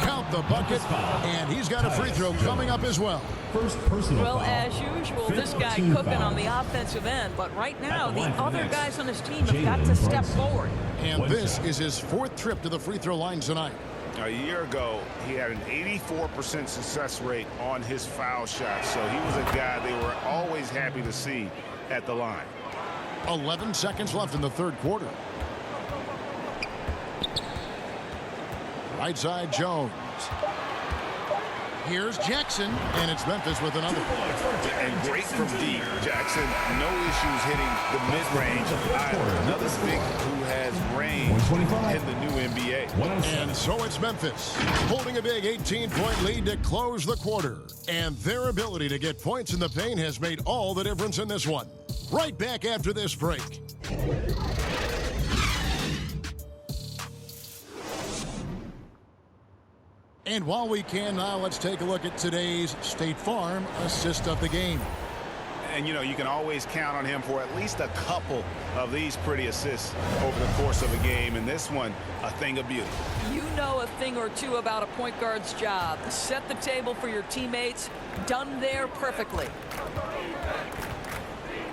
C: Count the bucket, and he's got a free throw coming up as well.
E: Well, as usual, this guy cooking on the offensive end, but right now the other guys on his team have got to step forward.
C: And this is his 4th trip to the free throw line tonight.
D: A year ago, he had an 84% success rate on his foul shot, so he was a guy they were always happy to see at the line.
C: 11 seconds left in the third quarter. Right side Jones. Here's Jackson, and it's Memphis with another.
D: And great from deep. Jackson, no issues hitting the mid-range either. Another big who has range in the new NBA.
C: And so it's Memphis, holding a big 18-point lead to close the quarter. And their ability to get points in the paint has made all the difference in this one. Right back after this break. And while we can now, let's take a look at today's State Farm assist of the game.
D: And, you know, you can always count on him for at least a couple of these pretty assists over the course of a game. And this one, a thing of beauty.
E: You know a thing or two about a point guard's job. Set the table for your teammates. Done there perfectly.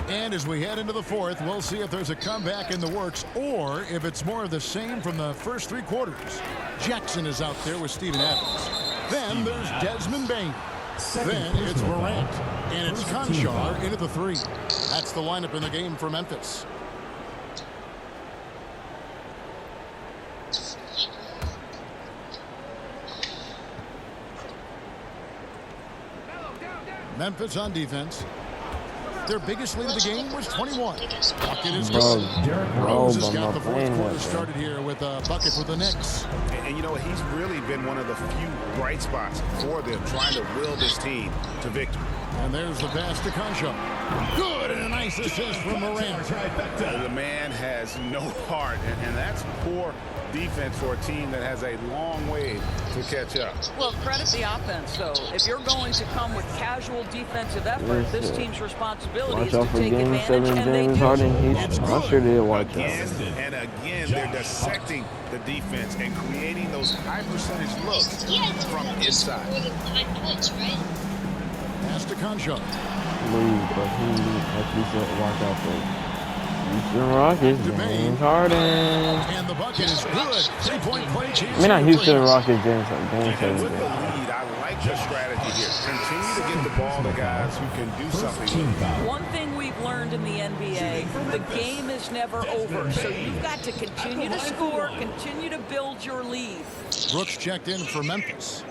C: And as we head into the fourth, we'll see if there's a comeback in the works or if it's more of the same from the first 3 quarters. Jackson is out there with Steven Adams. Then there's Desmond Bain. Then it's Morant. And it's Conchar into the 3. That's the lineup in the game for Memphis. Memphis on defense. Their biggest lead of the game was 21. Bucket is good. Rose has got the fourth quarter started here with a bucket for the Knicks.
D: And you know, he's really been one of the few bright spots for them, trying to will this team to victory.
C: And there's the pass to Conchar. Good, and a nice assist from Morant.
D: The man has no heart, and that's poor defense for a team that has a long way to catch up.
E: Well, credit the offense, though. If you're going to come with casual defensive effort, this team's responsibility is to take advantage, and they do.
F: Harden, I sure did watch
D: Again and again, they're dissecting the defense and creating those high percentage looks from inside.
C: Pass to Conchar.
F: Leave, but he actually said watch out for Houston Rockets, James Harden.
C: And the bucket is good. 3-point play chance.
F: I mean, not Houston Rockets, James
D: And with the lead, I like the strategy here. Continue to get the ball to guys who can do something.
E: One thing we've learned in the NBA, the game is never over. So you've got to continue to score, continue to build your lead.
C: Brooks checked in for Memphis.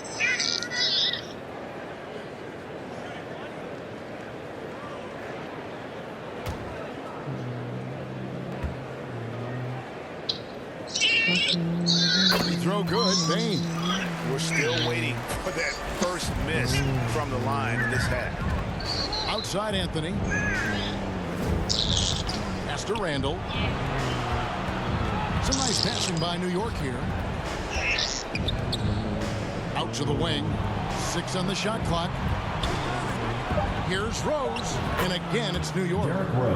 C: Throw good, Bain.
D: We're still waiting for that first miss from the line in this half.
C: Outside Anthony. Pass to Randall. Some nice passing by New York here. Out to the wing. 6 on the shot clock. Here's Rose, and again it's New York.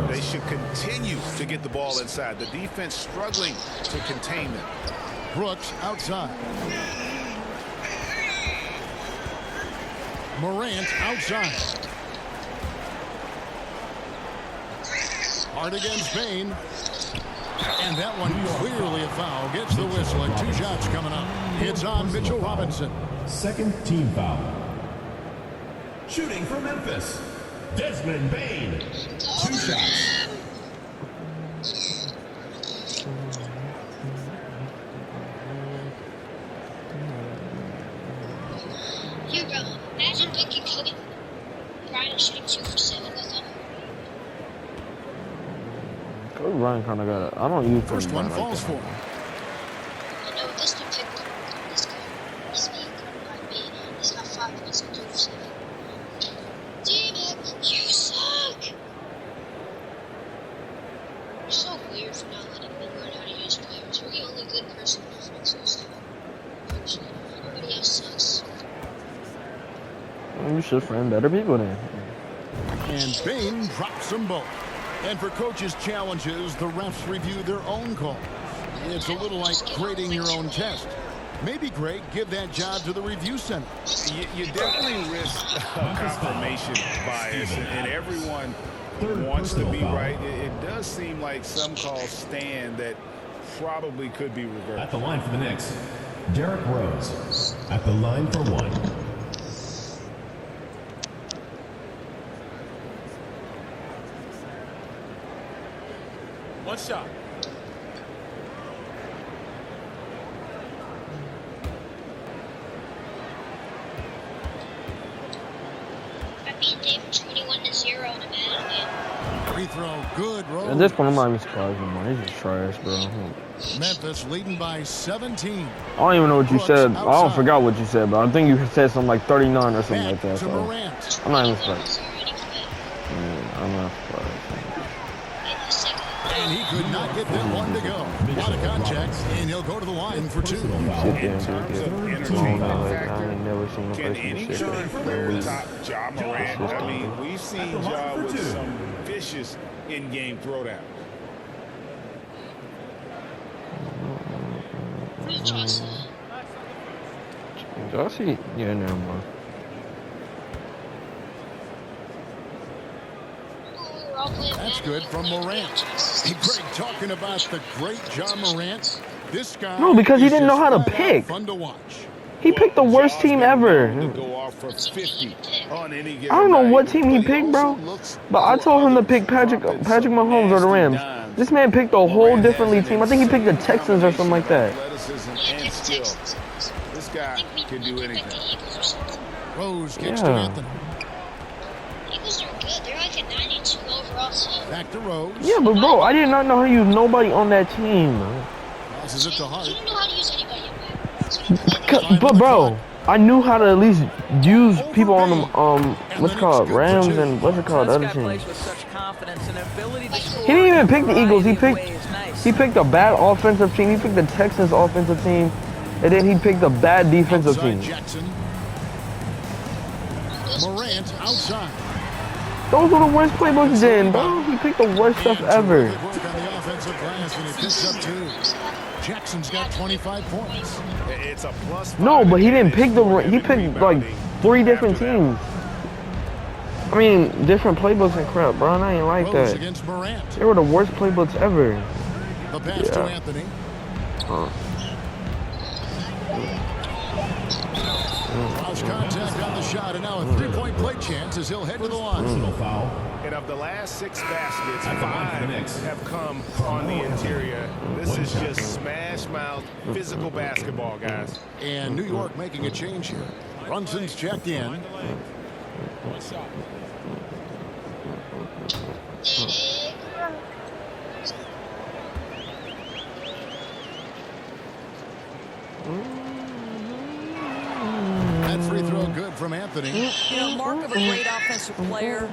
D: They should continue to get the ball inside. The defense struggling to contain them.
C: Brooks outside. Morant outside. Hard against Bane. And that one clearly a foul. Gets the whistle and 2 shots coming up. It's on Mitchell Robinson.
B: Second team foul. Shooting for Memphis, Desmond Bane. 2 shots.
A: Here, bro. Imagine picking Kobe Bryant shooting 2 for 7 with him.
F: Kobe Bryant kind of got it. I don't use
C: First one
F: like
C: falls
F: that.
C: for.
A: I know this dude picked this guy. He's being covered by me. He's got 5 points and 2 for 7. Damn it, you suck! You're so weird for not letting me learn how to use players. You're the only good person in the friends list. Everybody else sucks.
F: You should friend better people then.
C: And Bane drops them both. And for coaches' challenges, the refs review their own calls. It's a little like grading your own test. Maybe, Greg, give that job to the review center.
D: You definitely risk confirmation bias, and everyone wants to be right. It does seem like some calls stand that probably could be reversed.
B: At the line for the Knicks, Derrick Rose. At the line for 1.
L: One shot.
A: I beat Dave 21-0 in a Madden.
C: Free throw, good. Rose.
F: At this point, I'm not even surprised anymore. He's just trash, bro.
C: Memphis leading by 17.
F: I don't even know what you said. I don't forgot what you said, but I think you said something like 39 or something like that. So I'm not even surprised. I'm not surprised.
C: And he could not get that one to go. A lot of contact, and he'll go to the line for 2.
F: Sit there and take it. I ain't never seen no
D: Can
F: person
D: any
F: sit
D: guard
F: there.
D: top Ja Morant? I mean, we've seen Ja with some vicious in-game throwdown.
F: Jossie? Yeah, never mind.
C: That's good from Morant. Hey, Greg, talking about the great Ja Morant. This guy.
F: No, because he
C: is
F: didn't know
C: just
F: how to
C: flat out
F: pick.
C: Fun to watch.
F: He picked the worst team ever.
D: To go off for 50 on any given
F: I don't know
D: night,
F: what team he
D: but
F: picked, bro.
D: also looks
F: But I told him to pick Patrick Mahomes or the Rams. This man picked a whole different team. I think he picked the Texans or something like that.
D: athleticism and skill. This guy can do anything.
C: Rose gets to
F: Yeah.
C: Anthony.
A: Eagles are good. They're like a 92 overall team.
C: Back to Rose.
F: Yeah, but bro, I did not know how to use nobody on that team.
C: Passes it to Hart.
A: You don't know how to use anybody in that.
F: But bro, I knew how to at least use people on them. What's it called, Rams and what's it called, the other
E: This guy
F: team.
E: plays with such confidence and ability to score.
F: He didn't even pick the Eagles. He
E: in a variety
F: picked
E: of ways. Nice.
F: he picked a bad offensive team. He picked the Texans offensive team, and then he picked a bad defensive
C: Outside
F: team.
C: Jackson. Morant outside.
F: Those were the worst playbooks then, bro. He picked the worst stuff ever.
C: Terrific work on the offensive glass, and he picks up 2. Jackson's got 25 points.
D: It's a plus.
F: No, but he didn't pick he picked like 3 different teams. I mean, different playbooks and crap, bro. And I ain't like
C: Rose
F: that.
C: against Morant.
F: They were the worst playbooks ever.
C: The pass to Anthony. Lost contact on the shot, and now a 3-point play chance as he'll head to the line.
B: Personal foul.
D: And of the last 6 baskets, 5 have come on the interior. This is just smash mouth physical basketball, guys.
C: And New York making a change here. Brunson's checked in. That free throw good from Anthony.
E: You know, mark of a great offensive player,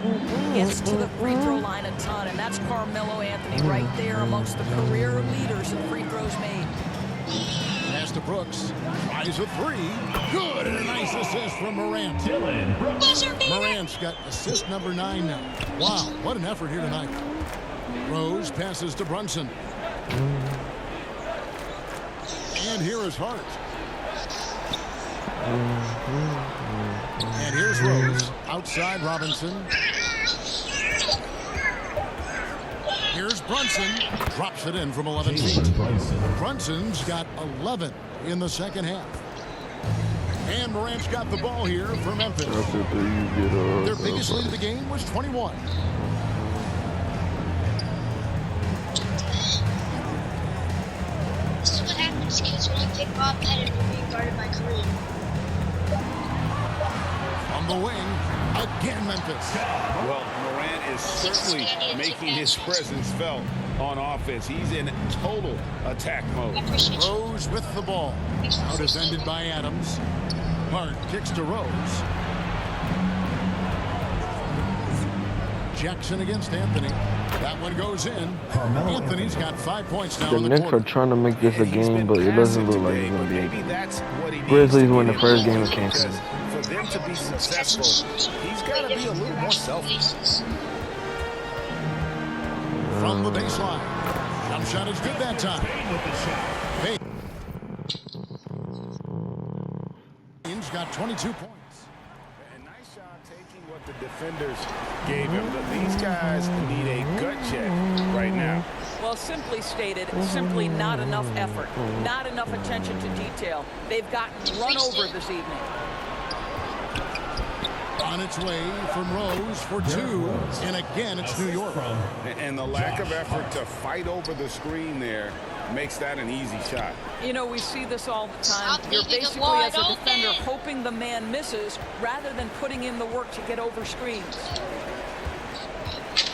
E: gets to the free throw line a ton, and that's Carmelo Anthony right there amongst the career leaders in free throws made.
C: Pass to Brooks. Tries a three. Good, and a nice assist from Morant. Morant's got assist number 9 now. Wow, what an effort here tonight. Rose passes to Brunson. And here is Hart. And here's Rose. Outside Robinson. Here's Brunson. Drops it in from 11 feet. Brunson's got 11 in the second half. And Morant's got the ball here for Memphis. Their biggest lead of the game was 21.
A: This is what happens, kids, when you pick Bob Pettit and being guarded by Kareem.
C: On the wing, again Memphis.
D: Well, Morant is certainly making his presence felt on offense. He's in total attack mode.
C: Rose with the ball. Now defended by Adams. Hart kicks to Rose. Jackson against Anthony. That one goes in. Anthony's got 5 points now
F: The
C: in the
F: Knicks
C: quarter.
F: are trying to make this a game, but it doesn't look like it's going to be a game. Grizzlies win the first game of Kansas.
D: For them to be successful, he's got to be a little more selfish.
C: From the baseline. Jump shot is good that time. Baines got 22 points.
D: And nice job taking what the defenders gave him. But these guys need a gut check right now.
E: Well, simply stated, simply not enough effort, not enough attention to detail. They've gotten run over this evening.
C: On its way from Rose for 2, and again it's New York.
D: And the lack of effort to fight over the screen there makes that an easy shot.
E: You know, we see this all the time. You're basically, as a defender, hoping the man misses rather than putting in the work to get over screens.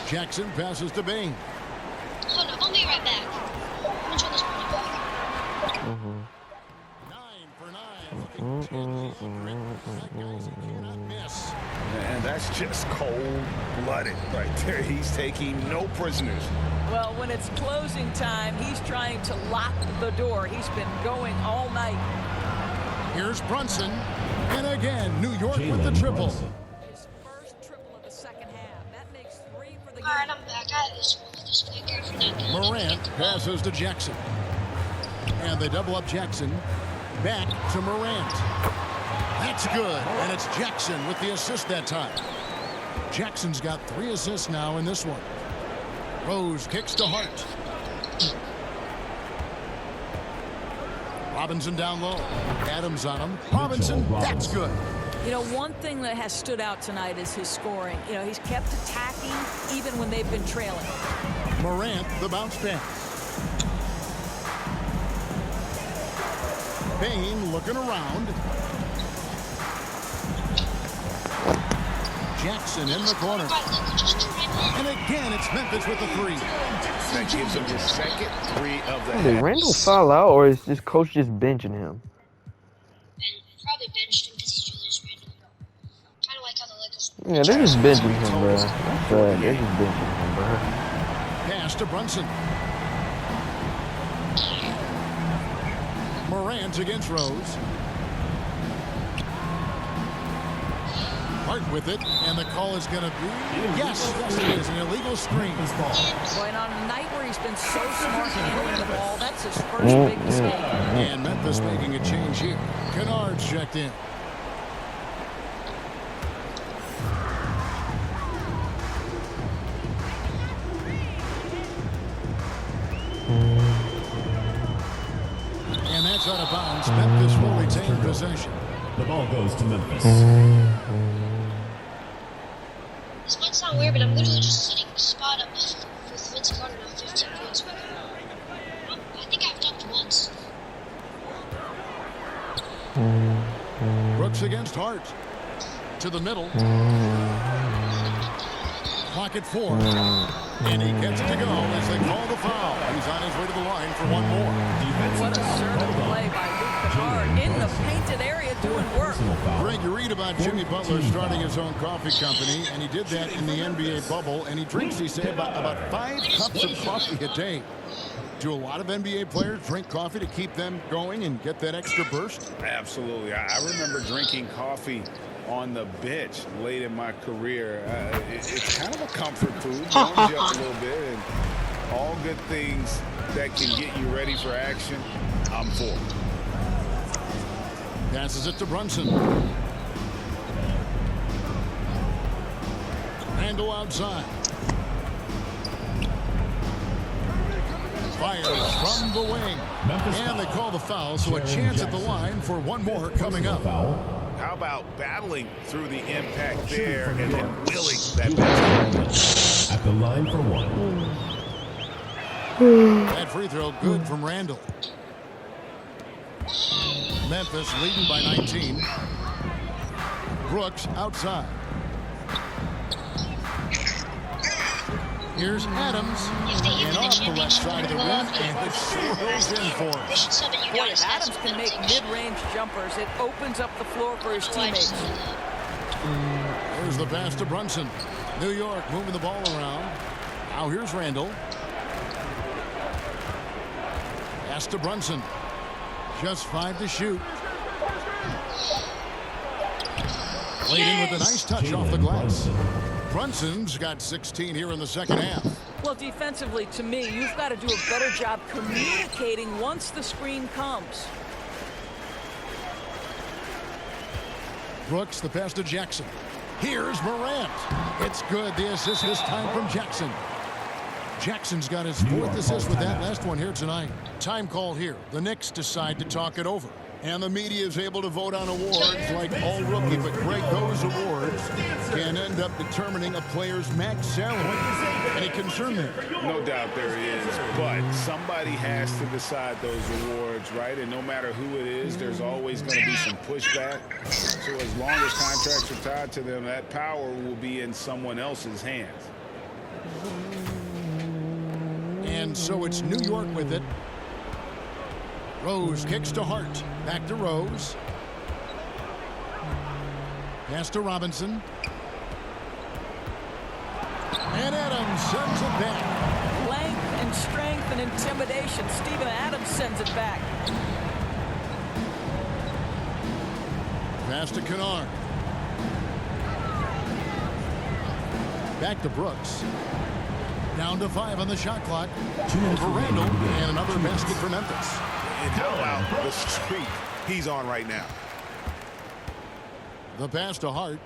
C: Jackson passes to Bain.
A: Hold on, I'll be right back. I'm gonna turn this money back.
C: 9 for 9.
D: And that's just cold-blooded right there. He's taking no prisoners.
E: Well, when it's closing time, he's trying to lock the door. He's been going all night.
C: Here's Brunson. And again, New York with the triple.
E: His first triple of the second half. That makes 3 for the game.
A: All right, I'm back. I just figured for not getting
C: Morant passes to Jackson. And they double up Jackson. Back to Morant. That's good. And it's Jackson with the assist that time. Jackson's got 3 assists now in this one. Rose kicks to Hart. Robinson down low. Adams on him. Robinson, that's good.
E: You know, one thing that has stood out tonight is his scoring. You know, he's kept attacking even when they've been trailing.
C: Morant, the bounce pass. Bain looking around. Jackson in the corner. And again, it's Memphis with the 3.
D: That gives him his second 3 of the
F: Did
D: half.
F: Randall foul out, or is this coach just benching him?
A: Probably benched him because he's Julius Randle. Kind of like how the Lakers.
F: Yeah, they're just benching him, bro. That's sad. They're just benching him, bro.
C: Pass to Brunson. Morant against Rose. Hart with it, and the call is going to be, yes, it is an illegal screen.
E: Boy, and on a night where he's been so smart handling the ball, that's his first big mistake.
C: And Memphis making a change here. Kennard's checked in. And that's out of bounds. Memphis will retain possession.
B: The ball goes to Memphis.
A: This might sound weird, but I'm literally just sitting spot up with Vince Carter now 15 points. I think I've dunked once.
C: Brooks against Hart. To the middle. Clock at 4. And he gets to go as they call the foul. He's on his way to the line for one more.
E: What a certain play by Luke Kennard in the painted area doing work.
C: Greg, you read about Jimmy Butler starting his own coffee company, and he did that in the NBA bubble, and he drinks, he said, about 5 cups of coffee a day. Do a lot of NBA players drink coffee to keep them going and get that extra burst?
D: Absolutely. I remember drinking coffee on the bench late in my career. It's kind of a comfort food, warms you up a little bit, and all good things that can get you ready for action, I'm for.
C: Passes it to Brunson. Randall outside. Fires from the wing. And they call the foul, so a chance at the line for one more coming up.
D: How about battling through the impact there and then willing that basket?
B: At the line for one.
C: That free throw good from Randall. Memphis leading by 19. Brooks outside. Here's Adams, and off the left side of the rim, and it swirls in for him.
E: Boy, if Adams can make mid-range jumpers, it opens up the floor for his teammates.
C: There's the pass to Brunson. New York moving the ball around. Now here's Randall. Pass to Brunson. Just 5 to shoot. Played in with a nice touch off the glass. Brunson's got 16 here in the second half.
E: Well, defensively, to me, you've got to do a better job communicating once the screen comes.
C: Brooks, the pass to Jackson. Here's Morant. It's good. The assist this time from Jackson. Jackson's got his 4th assist with that last one here tonight. Time call here. The Knicks decide to talk it over. And the media is able to vote on awards like all rookie. But Greg, those awards can end up determining a player's max salary. Any concern there?
D: No doubt there is, but somebody has to decide those awards, right? And no matter who it is, there's always going to be some pushback. So as long as contracts are tied to them, that power will be in someone else's hands.
C: And so it's New York with it. Rose kicks to Hart. Back to Rose. Pass to Robinson. And Adams sends it back.
E: Length and strength and intimidation. Steven Adams sends it back.
C: Pass to Kennard. Back to Brooks. Down to 5 on the shot clock. For Randall, and another basket for Memphis.
D: And how about the streak he's on right now?
C: The pass to Hart.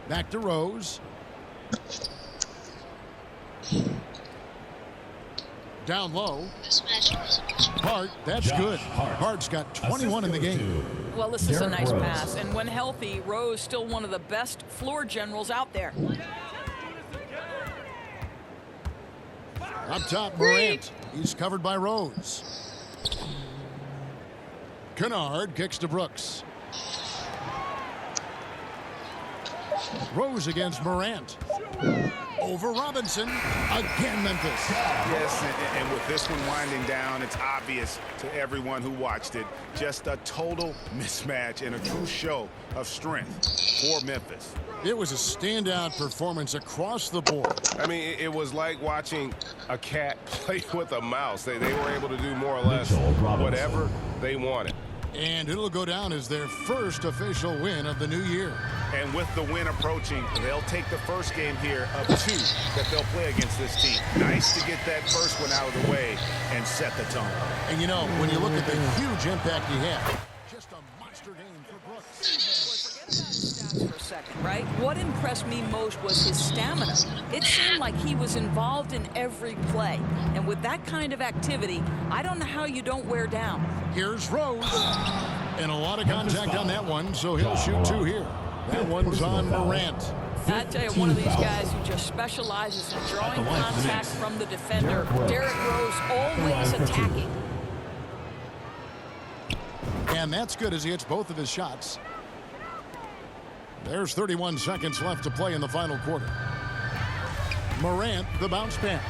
C: Back to Rose. Down low. Hart, that's good. Hart's got 21 in the game.
E: Well, this is a nice pass. And when healthy, Rose still one of the best floor generals out there.
C: Up top, Morant. He's covered by Rose. Kennard kicks to Brooks. Rose against Morant. Over Robinson. Again, Memphis.
D: Yes, and with this one winding down, it's obvious to everyone who watched it. Just a total mismatch and a true show of strength for Memphis.
C: It was a standout performance across the board.
M: I mean, it was like watching a cat play with a mouse. They were able to do more or less whatever they wanted.
C: And it'll go down as their first official win of the new year.
D: And with the win approaching, they'll take the first game here of 2 that they'll play against this team. Nice to get that first one out of the way and set the tone.
C: And you know, when you look at the huge impact he had, just a monster game for Brooks.
E: For a second, right? What impressed me most was his stamina. It seemed like he was involved in every play. And with that kind of activity, I don't know how you don't wear down.
C: Here's Rose. And a lot of contact on that one, so he'll shoot 2 here. That one's on Morant.
E: I tell you, one of these guys who just specializes in drawing contact from the defender. Derrick Rose always attacking.
C: And that's good as he hits both of his shots. There's 31 seconds left to play in the final quarter. Morant, the bounce pass.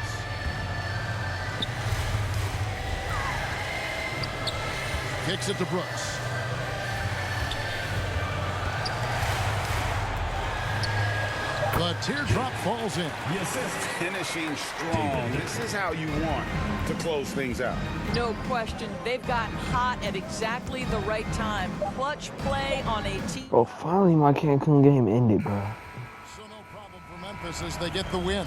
C: Kicks it to Brooks. The teardrop falls in.
D: Finishing strong. This is how you want to close things out.
E: No question. They've gotten hot at exactly the right time. Clutch play on a team.
F: Bro, finally my Cancun game ended, bro.
C: So no problem for Memphis as they get the win.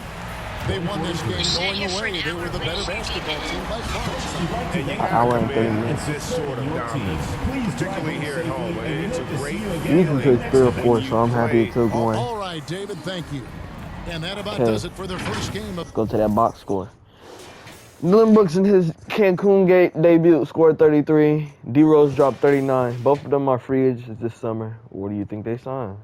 C: They won this game going away. They were the better basketball team by far.
F: An hour and 30 minutes.
D: This sort of dominance, particularly here at home. It's a great
F: Usually took 3 or 4, so I'm happy it took 1.
C: All right, David, thank you. And that about does it for their first game.
F: Let's go to that box score. Dillon Brooks in his Cancun debut scored 33. D Rose dropped 39. Both of them are free agents this summer. What do you think they signed?